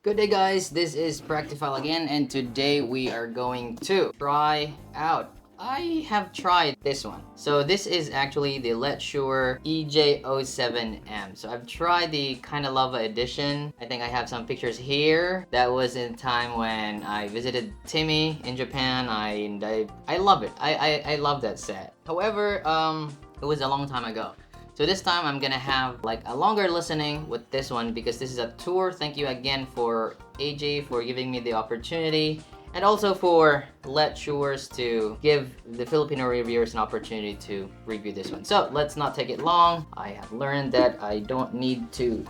Good day guys, this is Practiphile again, and today we are going to try out. I have tried this one. So this is actually the Letshuoer EJ07M. So I've tried the Kinda Lava edition. I think I have some pictures here. That was in time when I visited Timmy in Japan. I love it. I love that set. However, it was a long time ago. So this time I'm gonna have like a longer listening with this one because this is a tour. Thank you again for AJ for giving me the opportunity, and also for Letshuoers to give the Filipino reviewers an opportunity to review this one. So let's not take it long. I have learned that I don't need to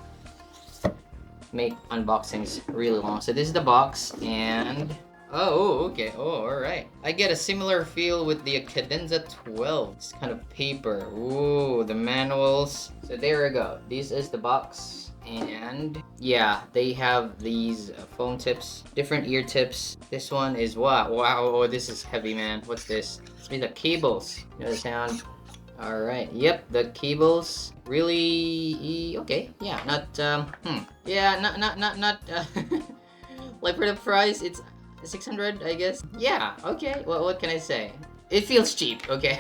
make unboxings really long. So this is the box, and okay. Alright. I get a similar feel with the Cadenza 12. It's kind of paper. Ooh, the manuals. So there we go. This is the box. And yeah, they have these foam tips, different ear tips. This one is wow. Oh, this is heavy, man. What's this? It's made of cables. You know the sound? Alright, yep, the cables really okay. Yeah, yeah, not like for the price, it's 600, I guess. Yeah, okay. Well, what can I say? It feels cheap, okay?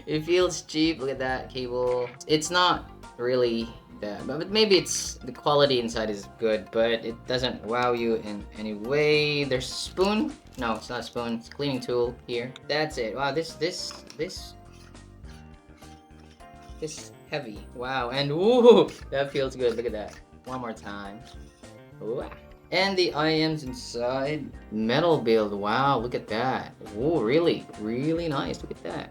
It feels cheap. Look at that cable. It's not really that, but maybe it's the quality inside is good, but it doesn't wow you in any way. There's a spoon. No, it's not a spoon. It's a cleaning tool here. That's it. Wow, this heavy. Wow, and ooh, that feels good. Look at that. One more time. Ooh. And the items inside, metal build. Wow, look at that. Ooh, really nice. Look at that.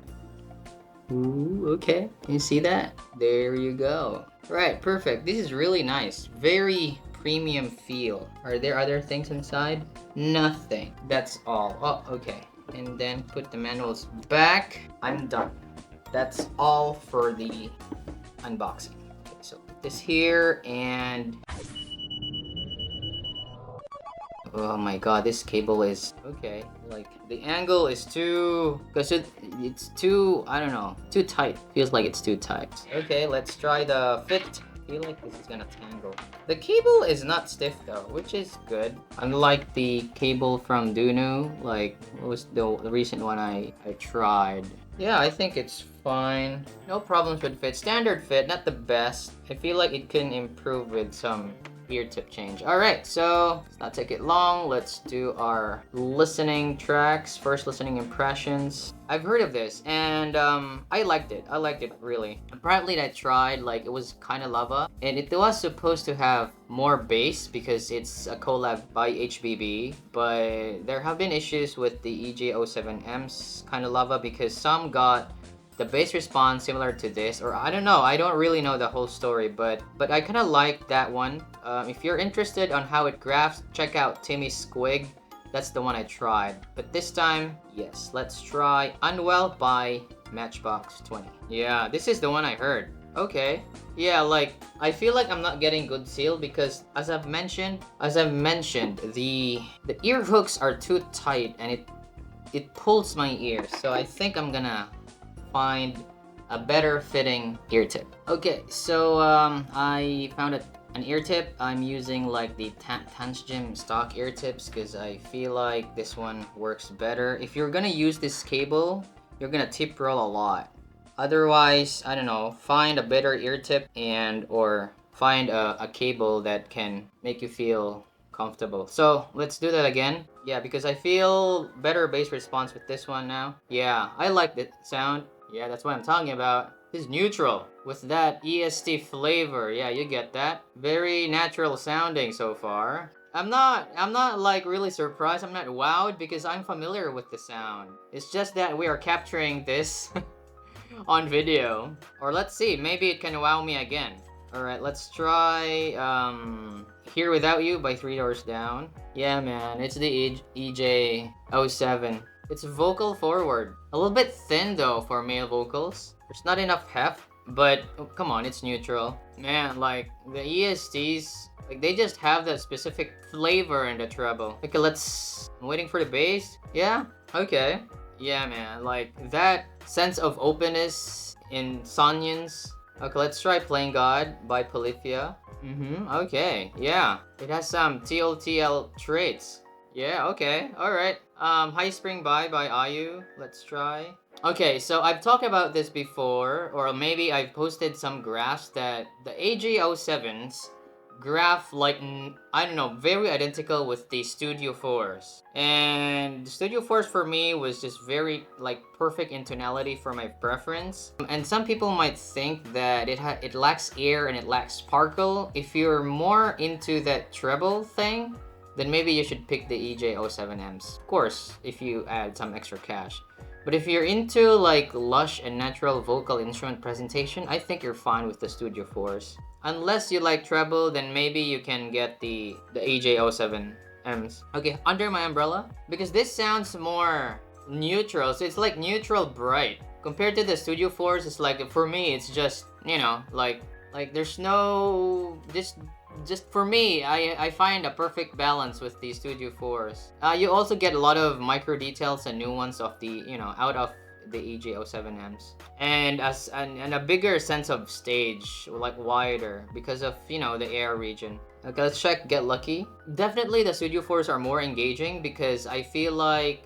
Ooh, okay. Can you see that? There you go. Right, perfect. This is really nice. Very premium feel. Are there other things inside? Nothing. That's all. Oh, okay. And then put the manuals back. I'm done. That's all for the unboxing. Okay, so put this here, and oh my god, this cable is okay. Like the angle is too, because it's too, I don't know, too tight. Feels like it's too tight. Okay, let's try the fit. I feel like this is gonna tangle. The cable is not stiff though, which is good. Unlike the cable from Dunu, like what was the recent one I tried. Yeah, I think it's fine. No problems with fit. Standard fit, not the best. I feel like it can improve with some ear tip change. Alright, so let's not take it long. Let's do our listening tracks. First listening impressions. I've heard of this, and I liked it. I liked it really. Apparently I tried, like it was Kinda Lava, and it was supposed to have more bass because it's a collab by HBB, but there have been issues with the EJ07M's Kinda Lava because some got the bass response similar to this, or I don't know. I don't really know the whole story, but I kind of like that one. If you're interested on how it graphs, check out Timmy's Squig. That's the one I tried. But this time, yes, let's try Unwell by Matchbox 20. Yeah, this is the one I heard. Okay. Yeah, like I feel like I'm not getting good seal because as I've mentioned, the ear hooks are too tight and it pulls my ears. So I think I'm gonna find a better fitting ear tip. Okay, so I found an ear tip. I'm using like the Tansjim stock ear tips because I feel like this one works better. If you're gonna use this cable, you're gonna tip roll a lot. Otherwise, I don't know, find a better ear tip and or find a cable that can make you feel comfortable. So let's do that again. Yeah, because I feel better bass response with this one now. Yeah, I like the sound. Yeah, that's what I'm talking about. This is neutral with that EST flavor. Yeah, you get that. Very natural sounding so far. I'm not like really surprised. I'm not wowed because I'm familiar with the sound. It's just that we are capturing this on video. Or let's see, maybe it can wow me again. Alright, let's try Here Without You by 3 Doors Down. Yeah, man, it's the EJ07. It's vocal forward. A little bit thin though for male vocals. There's not enough heft, but oh, come on, it's neutral. Man, like the ESTs, like they just have that specific flavor in the treble. Okay, I'm waiting for the bass. Yeah, okay. Yeah, man, like that sense of openness in Sonyans. Okay, let's try Playing God by Polyphia. Okay, yeah. It has some TLTL traits. Yeah, okay, alright. High Spring by Ayu. Let's try. Okay, so I've talked about this before, or maybe I've posted some graphs that the AJ07s graph like, I don't know, very identical with the Studio 4s. And the Studio 4s for me was just very like perfect in tonality for my preference. And some people might think that it lacks air and it lacks sparkle. If you're more into that treble thing, then maybe you should pick the EJ07Ms. Of course, if you add some extra cash. But if you're into like lush and natural vocal instrument presentation, I think you're fine with the Studio 4s. Unless you like treble, then maybe you can get the EJ07Ms. Okay, Under My Umbrella, because this sounds more neutral, so it's like neutral bright. Compared to the Studio 4s, it's like, for me, it's just, you know, like there's no, just for me, I find a perfect balance with the Studio 4s. You also get a lot of micro details and nuance of the, you know, out of the EJ07Ms, and a bigger sense of stage, like wider, because of, you know, the air region. Okay, let's check Get Lucky. Definitely the Studio 4s are more engaging because I feel like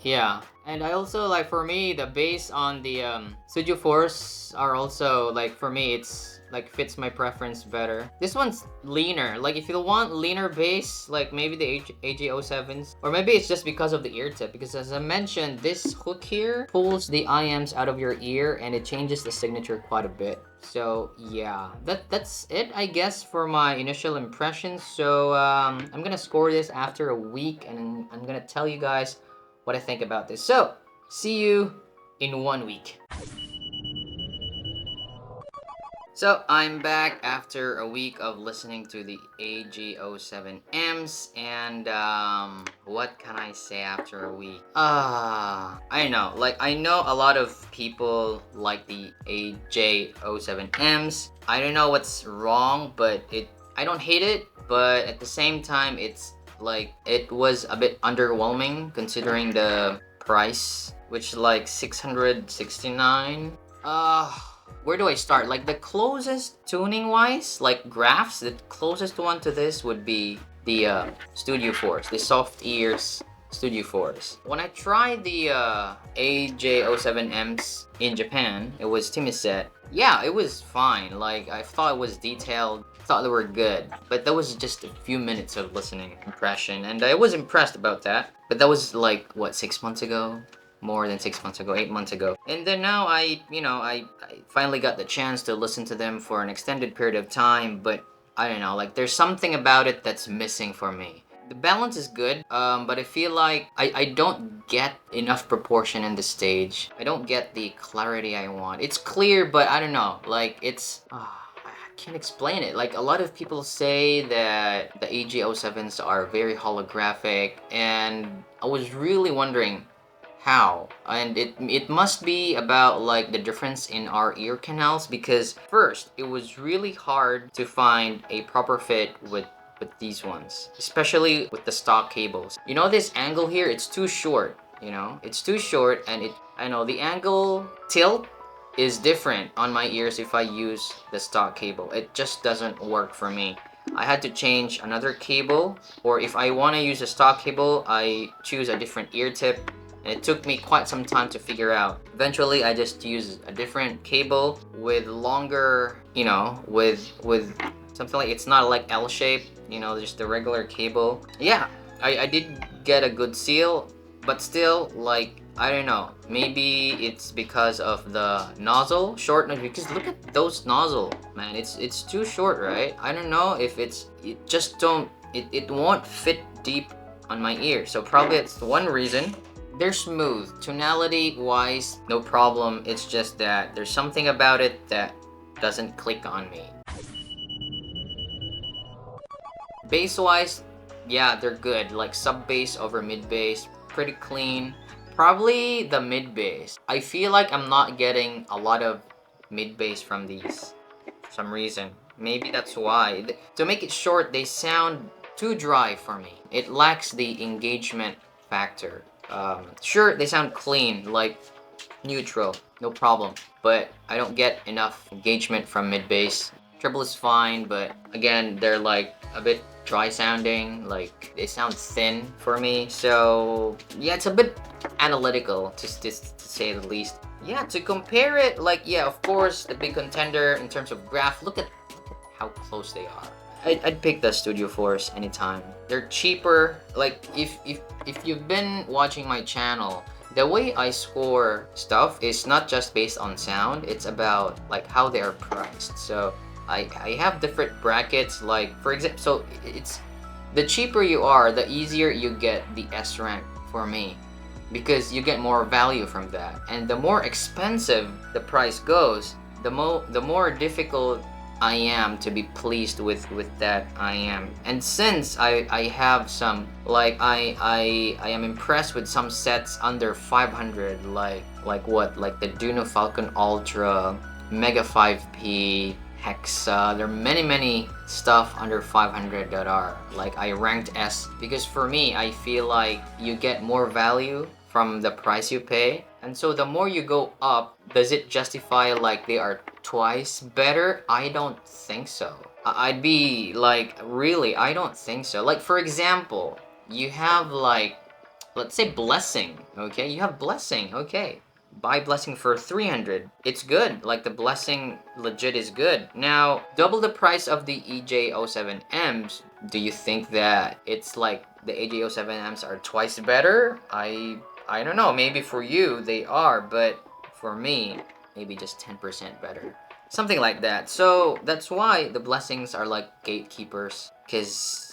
yeah. And I also like, for me, the bass on the Studio 4s are also like, for me, it's like fits my preference better. This one's leaner. Like if you want leaner bass, like maybe the AJ07s, or maybe it's just because of the ear tip, because as I mentioned, this hook here pulls the IMs out of your ear and it changes the signature quite a bit. So yeah, that's it, I guess, for my initial impressions. So I'm gonna score this after a week, and I'm gonna tell you guys what I think about this. So see you in 1 week. So I'm back after a week of listening to the AJ07Ms, and what can I say after a week? I know, like I know a lot of people like the AJ07Ms. I don't know what's wrong, but I don't hate it, but at the same time, it's like it was a bit underwhelming considering the price, which like 669. Where do I start? Like the closest tuning wise, like graphs, the closest one to this would be the Studio 4s, the soft ears Studio 4s. When I tried the AJ07Ms in Japan, it was Timiset. Yeah, it was fine. Like I thought it was detailed, thought they were good, but that was just a few minutes of listening impression, and I was impressed about that. But that was like what, 6 months ago? More than 6 months ago, 8 months ago. And then now I finally got the chance to listen to them for an extended period of time, but I don't know, like there's something about it that's missing for me. The balance is good, but I feel like I don't get enough proportion in the stage. I don't get the clarity I want. It's clear, but I don't know, like it's, I can't explain it. Like a lot of people say that the AJ07s are very holographic, and I was really wondering how, and it must be about like the difference in our ear canals, because first it was really hard to find a proper fit with these ones, especially with the stock cables. You know, this angle here, it's too short, you know, it's too short, and I know the angle tilt is different on my ears if I use the stock cable. It just doesn't work for me. I had to change another cable, or if I want to use a stock cable, I choose a different ear tip. And it took me quite some time to figure out. Eventually, I just used a different cable with longer, you know, with something like, it's not like L shape, you know, just the regular cable. Yeah, I did get a good seal, but still, like, I don't know, maybe it's because of the nozzle shortness, because look at those nozzle, man, it's too short, right? I don't know if it won't fit deep on my ear, so probably it's one reason. They're smooth. Tonality wise, no problem. It's just that there's something about it that doesn't click on me. Bass wise, yeah, they're good. Like sub bass over mid bass, pretty clean. Probably the mid bass. I feel like I'm not getting a lot of mid bass from these for some reason. Maybe that's why. To make it short, they sound too dry for me. It lacks the engagement factor. Sure, they sound clean, like neutral, no problem, but I don't get enough engagement from mid bass. Treble is fine, but again, they're like a bit dry sounding, like they sound thin for me. So yeah, it's a bit analytical to say the least. Yeah, to compare it, like, yeah, of course, the big contender in terms of graph, look at how close they are. I'd pick the Studio Force anytime. They're cheaper. Like, if you've been watching my channel, the way I score stuff is not just based on sound, it's about like how they are priced. So I have different brackets, like for example, so it's the cheaper you are, the easier you get the S rank for me, because you get more value from that. And the more expensive the price goes, the more difficult I am to be pleased with that I am. And since I have some, like I am impressed with some sets under 500, like what, like the Duno Falcon Ultra, Mega 5P, Hexa. There are many stuff under 500 that are like I ranked S, because for me I feel like you get more value from the price you pay. And so the more you go up, does it justify like they are twice better? I don't think so. I'd be like, really, I don't think so. Like for example, you have like, let's say Blessing, okay? You have Blessing, okay. Buy Blessing for 300. It's good. Like the Blessing legit is good. Now, double the price of the EJ07Ms. Do you think that it's like the EJ07Ms are twice better? I don't know. Maybe for you they are, but for me, maybe just 10% better. Something like that. So that's why the Blessings are like gatekeepers, because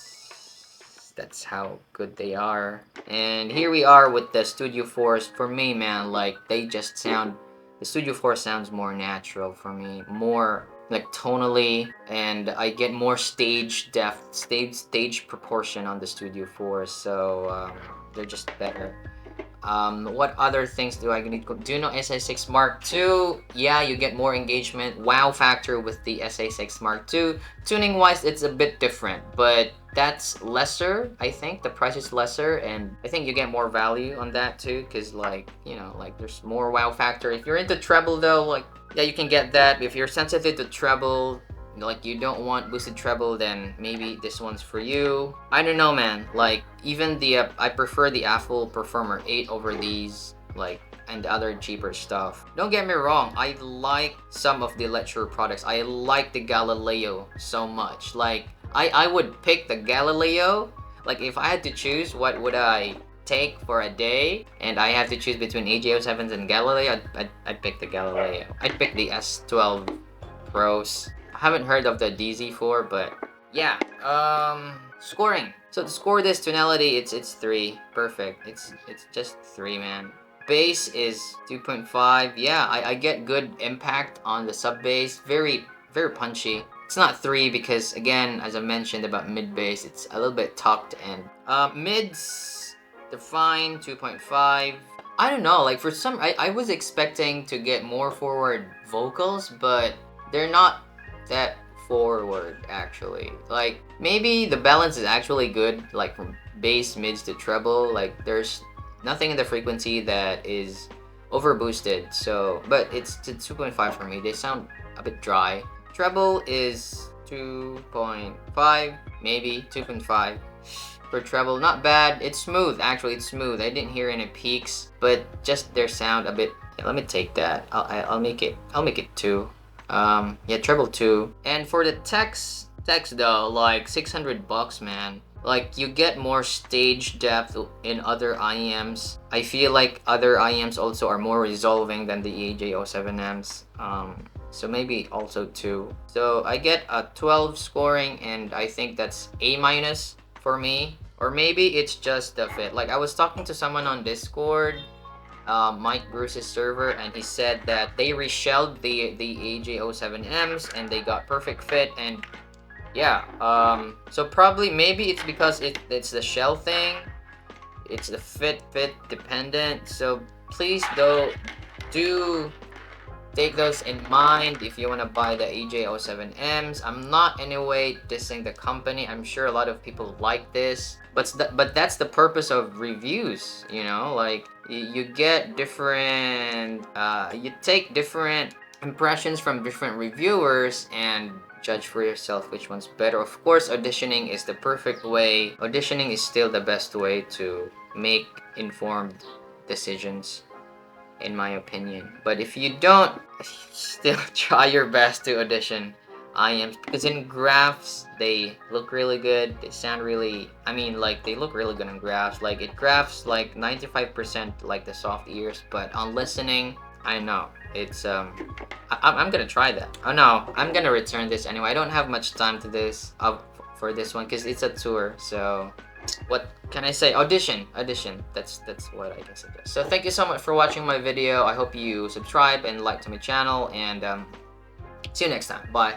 that's how good they are. And here we are with the Studio Force. For me, man, like they just sound, the Studio Force sounds more natural for me, more like tonally, and I get more stage depth, stage proportion on the Studio Force. So they're just better. What other things do I need? Duno SA6 Mark II. Yeah, you get more engagement, wow factor with the SA6 Mark II. Tuning wise, it's a bit different, but that's lesser. I think the price is lesser, and I think you get more value on that too, because like, you know, like there's more wow factor. If you're into treble though, like, yeah, you can get that. If you're sensitive to treble, like you don't want boosted treble, then maybe this one's for you. I don't know, man. Like even the I prefer the Apple Performer 8 over these, like, and other cheaper stuff. Don't get me wrong, I like some of the Letshuoer products. I like the Galileo so much. Like I would pick the Galileo. Like if I had to choose what would I take for a day, and I have to choose between EJ07s and Galileo, I'd pick the Galileo. I'd pick the S12 Pros. I haven't heard of the DZ4, but yeah. Scoring. So to score this tonality, it's 3. Perfect. It's just 3, man. Bass is 2.5. Yeah, I get good impact on the sub bass. Very punchy. It's not 3 because again, as I mentioned about mid bass, it's a little bit tucked in. Mids, they're fine. 2.5. I don't know. Like for some, I was expecting to get more forward vocals, but they're not that forward actually. Like maybe the balance is actually good, like from bass, mids to treble. Like there's nothing in the frequency that is over boosted. So, but it's 2.5 for me. They sound a bit dry. Treble is 2.5, maybe 2.5 for treble. Not bad. It's smooth. Actually, it's smooth. I didn't hear any peaks, but just their sound a bit. Yeah, let me take that. I'll make it 2. Yeah, treble 2. And for the text though, like $600, man. Like you get more stage depth in other IEMs. I feel like other IEMs also are more resolving than the EJ07Ms. So maybe also 2. So I get a 12 scoring, and I think that's A- for me. Or maybe it's just the fit. Like I was talking to someone on Discord, Mike Bruce's server, and he said that they reshelled the EJ07Ms and they got perfect fit. And yeah, so probably maybe it's because it's the shell thing, it's the fit dependent. So please though, do take those in mind if you want to buy the EJ07Ms. I'm not in any way dissing the company. I'm sure a lot of people like this, but that's the purpose of reviews, you know. Like you get different, you take different impressions from different reviewers and judge for yourself which one's better. Of course, auditioning is the perfect way. Auditioning is still the best way to make informed decisions, in my opinion. But if you don't, still try your best to audition. Because in graphs, they look really good. They sound really, I mean, like, they look really good in graphs. Like, it graphs like 95% like the soft ears, but on listening, I know. It's, I'm gonna try that. Oh no, I'm gonna return this anyway. I don't have much time to this, for this one, because it's a tour, so what can I say? Audition. That's what I can suggest. So thank you so much for watching my video. I hope you subscribe and like to my channel, and see you next time. Bye.